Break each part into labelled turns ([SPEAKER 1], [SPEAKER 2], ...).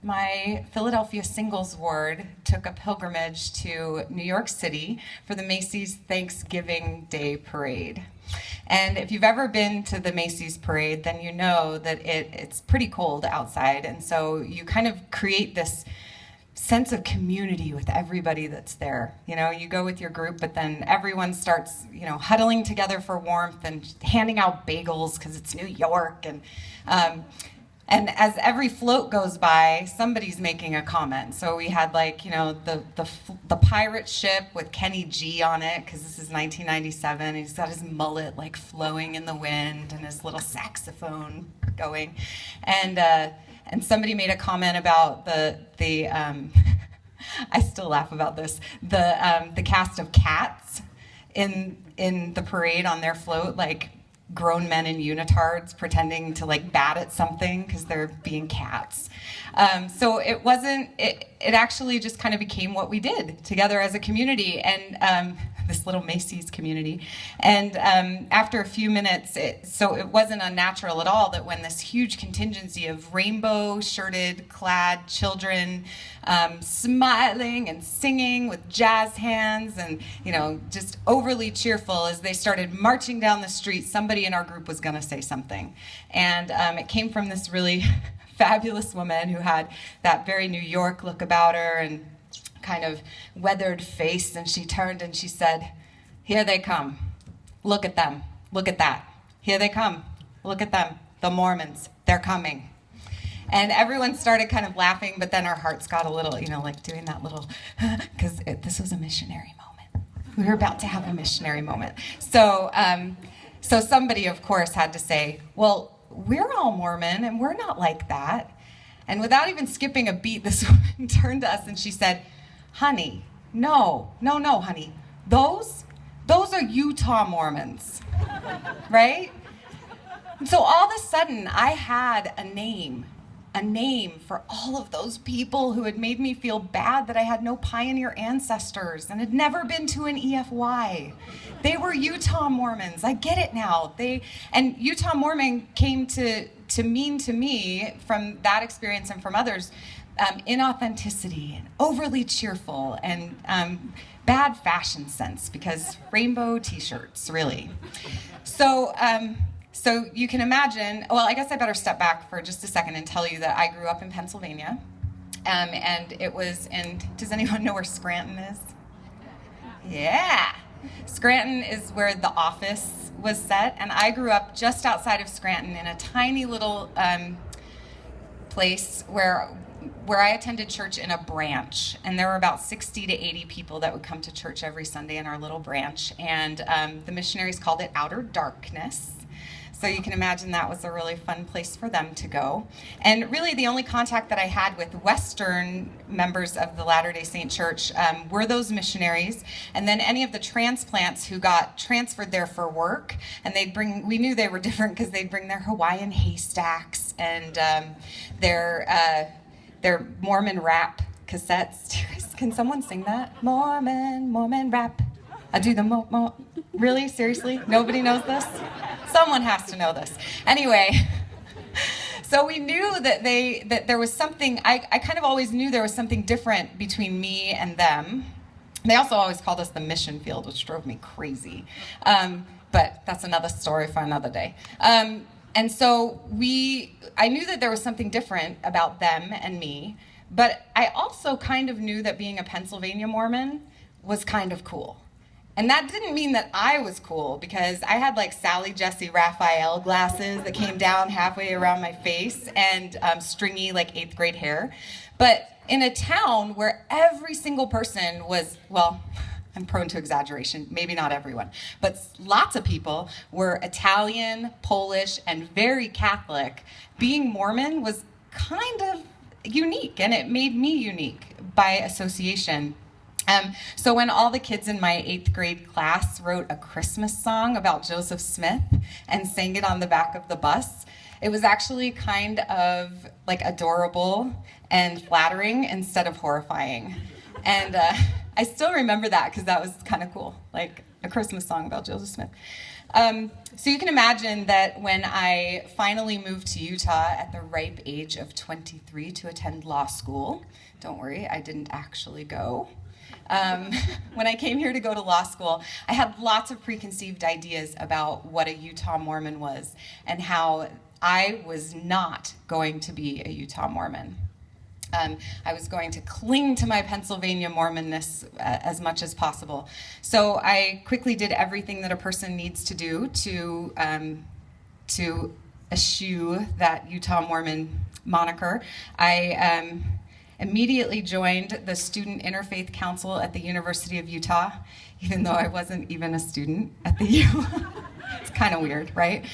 [SPEAKER 1] My Philadelphia singles ward took a pilgrimage to New York City for the Macy's Thanksgiving Day Parade. And if you've ever been to the Macy's parade, then you know that it's pretty cold outside, and so you kind of create this sense of community with everybody that's there. You know, you go with your group, but then everyone starts, huddling together for warmth and handing out bagels because it's New York. And as every float goes by, somebody's making a comment. So we had the pirate ship with Kenny G on it, because this is 1997. He's got his mullet flowing in the wind and his little saxophone going. And somebody made a comment about the I still laugh about this, the cast of Cats in the parade on their float, grown men in unitards pretending to bat at something because they're being cats. So it actually just kind of became what we did together as a community, and this little Macy's community. And after a few minutes, it wasn't unnatural at all that when this huge contingency of rainbow shirted clad children smiling and singing with jazz hands and just overly cheerful, as they started marching down the street, somebody in our group was going to say something. And it came from this really fabulous woman who had that very New York look about her and kind of weathered face, and she turned and she said, "Here they come. Look at them. Look at that. Here they come. Look at them. The Mormons. They're coming." And everyone started kind of laughing, but then our hearts got a little, doing that little, because this was a missionary moment. We were about to have a missionary moment. So somebody, of course, had to say, "Well, we're all Mormon, and we're not like that." And without even skipping a beat, this woman turned to us and she said, "Honey, no, honey. Those are Utah Mormons," right? And so all of a sudden, I had a name for all of those people who had made me feel bad that I had no pioneer ancestors and had never been to an EFY. They were Utah Mormons. I get it now. And Utah Mormon came to mean to me, from that experience and from others, inauthenticity and overly cheerful and bad fashion sense, because rainbow t-shirts, really. So you can imagine, well, I guess I better step back for just a second and tell you that I grew up in Pennsylvania. And it was does anyone know where Scranton is? Yeah. Scranton is where The Office was set, and I grew up just outside of Scranton in a tiny little place where I attended church in a branch, and there were about 60 to 80 people that would come to church every Sunday in our little branch, and the missionaries called it Outer Darkness. So you can imagine that was a really fun place for them to go. And really the only contact that I had with Western members of the Latter-day Saint Church were those missionaries, and then any of the transplants who got transferred there for work. And we knew they were different because they'd bring their Hawaiian haystacks and their Mormon rap cassettes. Can someone sing that? Mormon rap. I do the really? Seriously? Nobody knows this? Someone has to know this. Anyway, so we knew that there was something, I kind of always knew there was something different between me and them. They also always called us the mission field, which drove me crazy. But that's another story for another day. And so I knew that there was something different about them and me, but I also kind of knew that being a Pennsylvania Mormon was kind of cool. And that didn't mean that I was cool, because I had Sally Jesse Raphael glasses that came down halfway around my face and stringy 8th grade hair. But in a town where every single person was, well, I'm prone to exaggeration, maybe not everyone, but lots of people were Italian, Polish, and very Catholic, being Mormon was kind of unique, and it made me unique by association. So when all the kids in my 8th grade class wrote a Christmas song about Joseph Smith and sang it on the back of the bus, it was actually kind of adorable and flattering instead of horrifying. And I still remember that because that was kind of cool, a Christmas song about Joseph Smith. So you can imagine that when I finally moved to Utah at the ripe age of 23 to attend law school, don't worry, I didn't actually go. When I came here to go to law school, I had lots of preconceived ideas about what a Utah Mormon was and how I was not going to be a Utah Mormon. I was going to cling to my Pennsylvania Mormonness as much as possible. So I quickly did everything that a person needs to do to eschew that Utah Mormon moniker. I immediately joined the Student Interfaith Council at the University of Utah, even though I wasn't even a student at the U. It's kind of weird, right?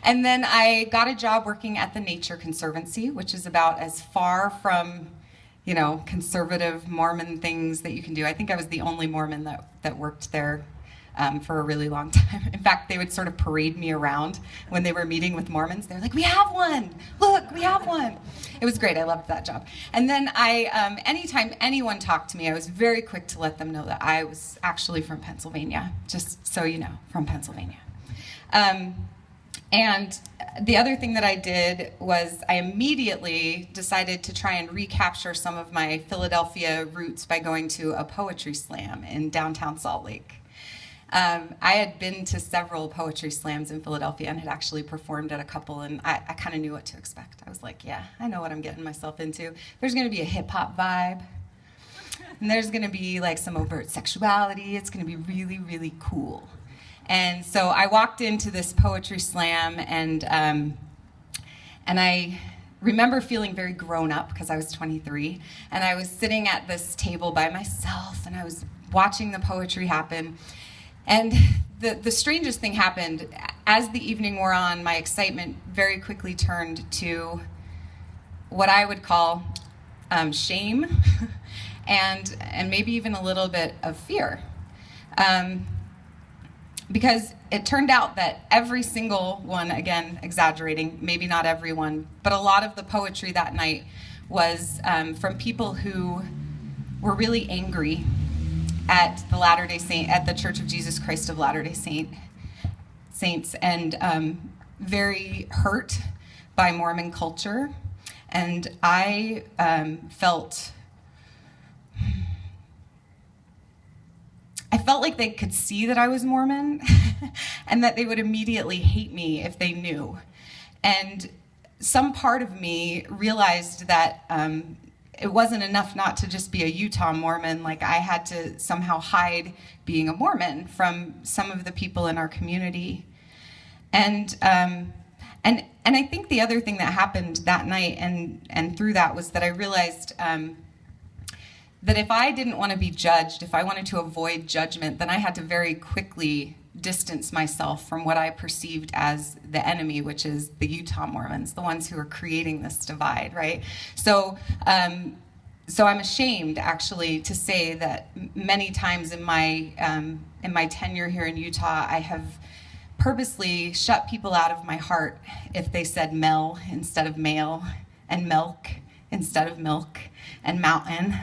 [SPEAKER 1] And then I got a job working at the Nature Conservancy, which is about as far from, conservative Mormon things that you can do. I think I was the only Mormon that worked there for a really long time. In fact, they would sort of parade me around when they were meeting with Mormons. They're like, "We have one! Look, we have one!" It was great. I loved that job. And then anytime anyone talked to me, I was very quick to let them know that I was actually from Pennsylvania, just so you know, from Pennsylvania. And the other thing that I did was I immediately decided to try and recapture some of my Philadelphia roots by going to a poetry slam in downtown Salt Lake. I had been to several poetry slams in Philadelphia and had actually performed at a couple, and I kind of knew what to expect. I was like, yeah, I know what I'm getting myself into. There's going to be a hip-hop vibe, and there's going to be like some overt sexuality. It's going to be really, really cool. And so I walked into this poetry slam, and I remember feeling very grown up because I was 23, and I was sitting at this table by myself, and I was watching the poetry happen. And the strangest thing happened. As the evening wore on, my excitement very quickly turned to what I would call shame and maybe even a little bit of fear. Because it turned out that every single one, again, exaggerating, maybe not everyone, but a lot of the poetry that night was from people who were really angry at the at the Church of Jesus Christ of Latter-day Saints, and very hurt by Mormon culture. And I felt like they could see that I was Mormon and that they would immediately hate me if they knew. And some part of me realized that it wasn't enough not to just be a Utah Mormon. Like, I had to somehow hide being a Mormon from some of the people in our community. And I think the other thing that happened that night and through that was that I realized that if I didn't want to be judged, if I wanted to avoid judgment, then I had to very quickly distance myself from what I perceived as the enemy, which is the Utah Mormons, the ones who are creating this divide, right? So I'm ashamed, actually, to say that many times in my tenure here in Utah, I have purposely shut people out of my heart if they said Mel instead of male, and milk instead of milk, and mountain.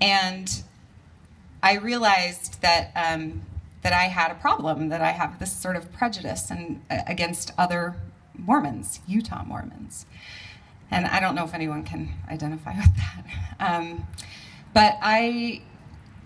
[SPEAKER 1] And I realized that I had a problem, that I have this sort of prejudice against other Mormons, Utah Mormons. And I don't know if anyone can identify with that. But I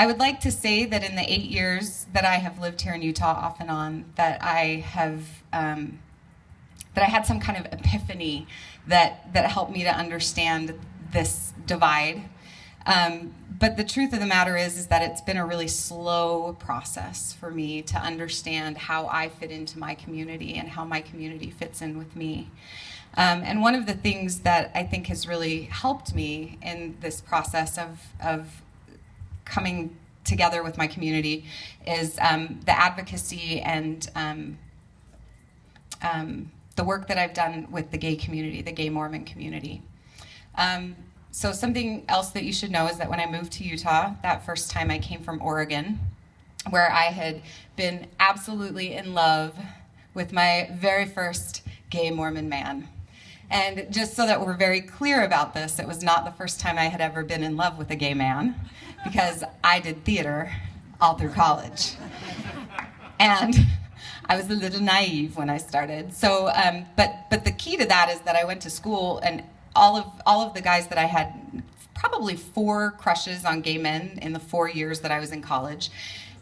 [SPEAKER 1] would like to say that in the 8 years that I have lived here in Utah off and on, that I had some kind of epiphany that helped me to understand this divide. But the truth of the matter is that it's been a really slow process for me to understand how I fit into my community and how my community fits in with me. And one of the things that I think has really helped me in this process of coming together with my community is the advocacy and the work that I've done with the gay community, the gay Mormon community. So something else that you should know is that when I moved to Utah, that first time I came from Oregon, where I had been absolutely in love with my very first gay Mormon man. And just so that we're very clear about this, it was not the first time I had ever been in love with a gay man, because I did theater all through college. And I was a little naive when I started. So, but the key to that is that I went to school, and all of the guys that I had, probably 4 crushes on gay men in the 4 years that I was in college,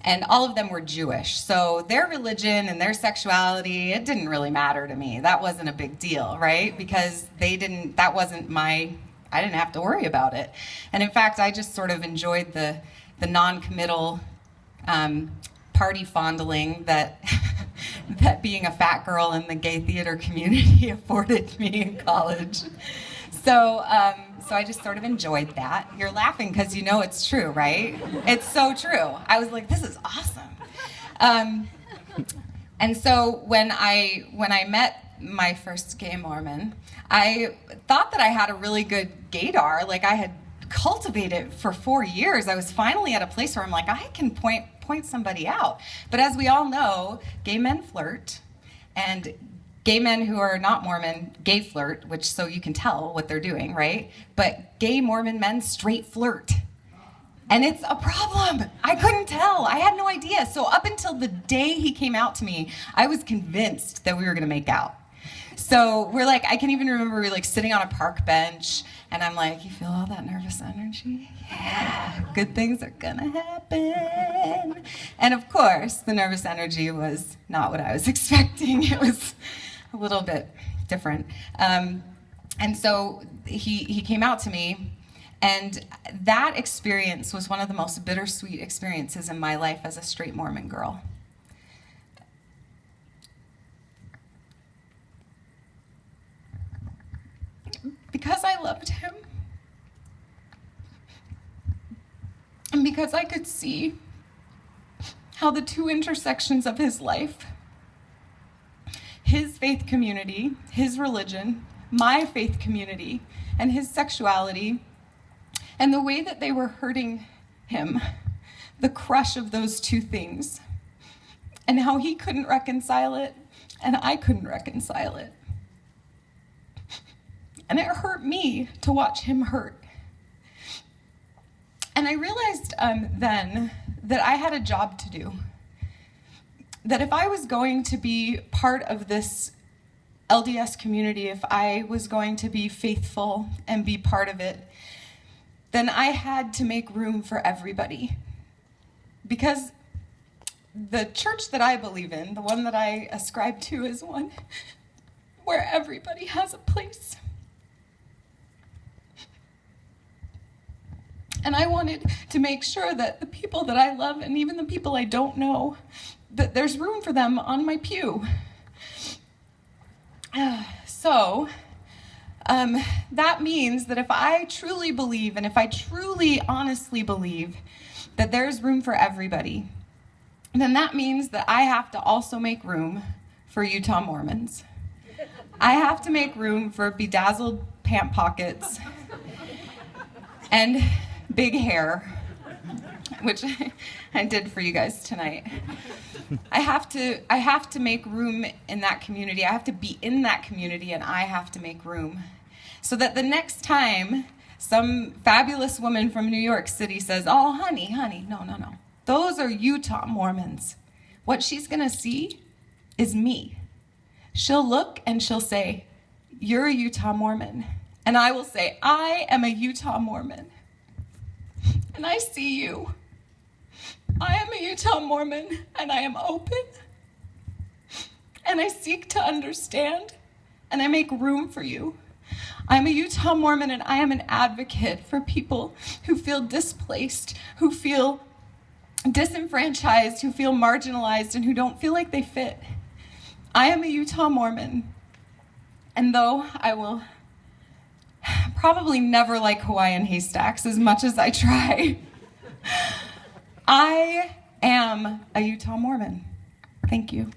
[SPEAKER 1] and all of them were Jewish. So their religion and their sexuality, it didn't really matter to me. That wasn't a big deal, right? Because I didn't have to worry about it. And in fact, I just sort of enjoyed the non-committal party fondling that that being a fat girl in the gay theater community afforded me in college. So I just sort of enjoyed that. You're laughing because you know it's true, right? It's so true. I was like, this is awesome. And so when I met my first gay Mormon, I thought that I had a really good gaydar. Like, I had cultivated for 4 years. I was finally at a place where I'm like, I can point somebody out. But as we all know, gay men flirt, and gay men who are not Mormon gay flirt, which so you can tell what they're doing, right? But gay Mormon men straight flirt. And it's a problem. I couldn't tell. I had no idea. So up until the day he came out to me, I was convinced that we were going to make out. So we're like, I can even remember we were like sitting on a park bench, and I'm like, you feel all that nervous energy? Yeah, good things are gonna happen. And of course, the nervous energy was not what I was expecting. It was a little bit different. And so he came out to me, and that experience was one of the most bittersweet experiences in my life as a straight Mormon girl. Because I loved him, and because I could see how the 2 intersections of his life, his faith community, his religion, my faith community, and his sexuality, and the way that they were hurting him, the crush of those 2 things, and how he couldn't reconcile it, and I couldn't reconcile it. And it hurt me to watch him hurt. And I realized then that I had a job to do. That if I was going to be part of this LDS community, if I was going to be faithful and be part of it, then I had to make room for everybody. Because the church that I believe in, the one that I ascribe to, is one where everybody has a place. And I wanted to make sure that the people that I love, and even the people I don't know, that there's room for them on my pew. So that means that if I truly believe, and if I truly honestly believe that there's room for everybody, then that means that I have to also make room for Utah Mormons. I have to make room for bedazzled pant pockets and big hair, which I did for you guys tonight. I have to make room in that community. I have to be in that community, and I have to make room so that the next time some fabulous woman from New York City says, "Oh, honey, no. Those are Utah Mormons." What she's gonna see is me. She'll look and she'll say, "You're a Utah Mormon." And I will say, "I am a Utah Mormon. And I see you. I am a Utah Mormon, and I am open. And I seek to understand, and I make room for you. I'm a Utah Mormon, and I am an advocate for people who feel displaced, who feel disenfranchised, who feel marginalized, and who don't feel like they fit. I am a Utah Mormon, and though I will probably never like Hawaiian haystacks as much as I try, I am a Utah Mormon. Thank you.